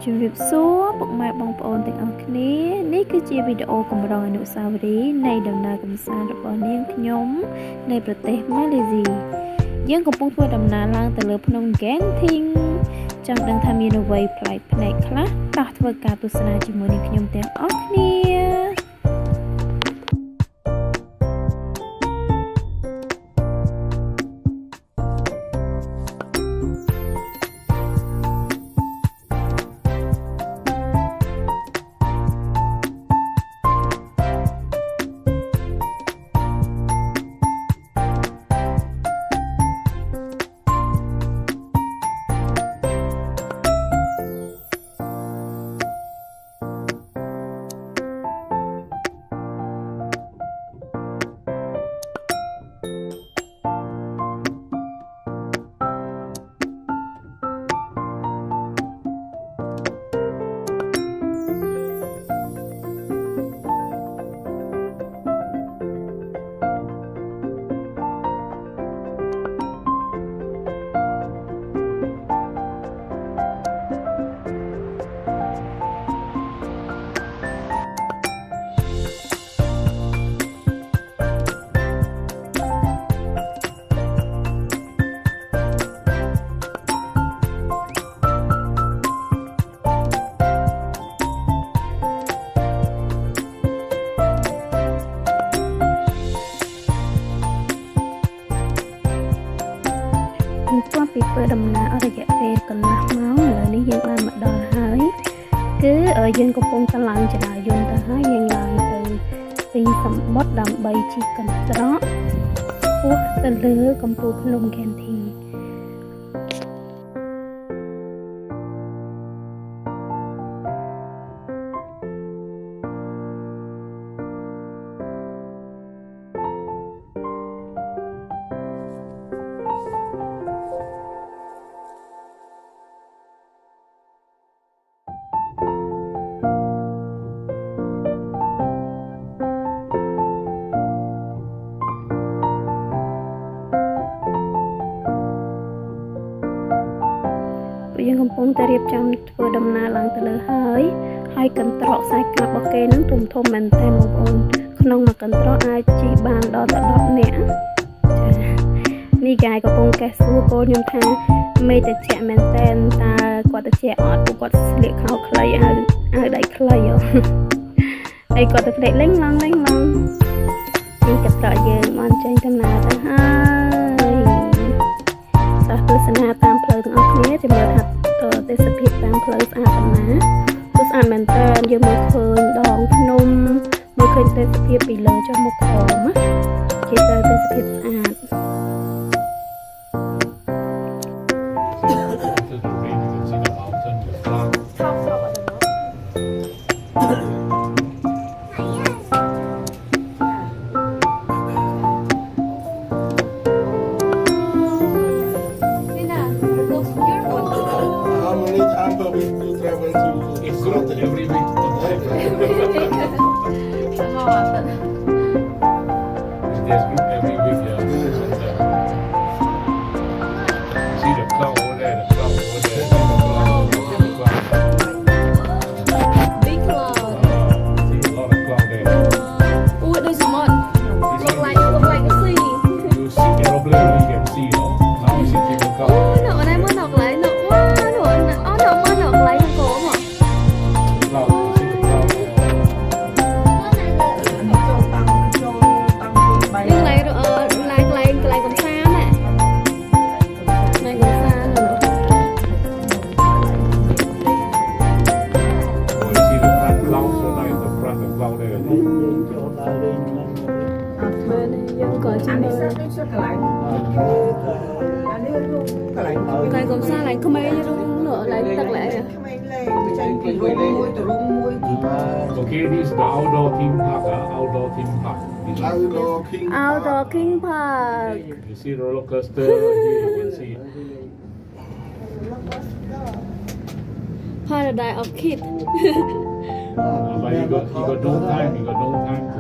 ជំរាបសួរពុកម៉ែបងប្អូនទាំងអស់គ្នានេះគឺជាវីដេអូកម្រងអនុស្សាវរីយ៍នៃដំណើរកម្សាន្តរបស់នាងខ្ញុំនៅប្រទេសម៉ាឡេស៊ីយើងកំពុងធ្វើដំណើរឡើងទៅលើភ្នំ Genting ចង់ដឹងថាមានអ្វីប្លែកភ្នែកខ្លះតោះធ្វើការទស្សនាជាមួយនាងខ្ញុំទាំងអស់គ្នាបន្ទាប់ពីធ្វើដំណើរអស់រយៈពេលកន្លះម៉ោងឥឡូវនេះយើងបានមកដល់ហើយគឺយើងកំពុងតឡើងចរាយន្តទៅហើយយើងឡើងទៅពីសមុទ្រដើម្បីជិះកន្ត្រកហោះទៅលើកំពូលភ្នំ Gentingយើងកំពុងតែរៀបចំធ្វើដំណើរឡើងទៅលើហើយកន្ត្រកខ្សែកាបរបស់គេនឹងធំមែនតើបងប្អូនក្នុងមួយកន្ត្រកអាចជិះបានដល់ទៅ10នាក់ចានេះកាយកំពុងកេះសួរកូនខ្ញុំថាមេតិចមែនតើគាត់តិចអត់ពួកគាត់ស្លៀកខោខ្លីឲ្យដៃខ្លីហើយគាត់ទៅផ្លេចលេងឡងនេះកន្ត្រកយើងបានចេញដំណើរទៅហើយតោះទស្សនាតាមផ្លូវទាំងអស់គ្នាជំរាបថាទេសភាពតាមផ្លូវស្អាតប៉ុណ្ណាគឺស្អាតមែនតើយើងមើលឃើញដងភ្នំមើលឃើញទេសភាពពីលើចុះមកក្រោមណាគេទៅទេសភាពស្អាតEvery week. There's group every week, yeah. See the cloud over there, the cloud over there. The cloud. Big cloud. See a lot of cloud there. Oh, there's a lot. Look like the sea. You see aeroplane, you can see, no? Now you see people cloud. Oh, nó ở đây mới nọc lại, nọc quá rồi. Nó mới nọc lại trong cổ mà. Cloud, you see the cloud. Nhưng lại cầm sa nè. Này cầm sa nữa. Oh, you see the front cloud, so nice, the front of cloud there. Bên đây dân cởi trên bờ. Này cầm sa lại không mấy luôn nữa lại tắt lại à. Okay, this is the outdoor theme park, outdoor theme park. Outdoor King Park. You see roller coaster, here you can see. Paradise of Kids. But you got no time to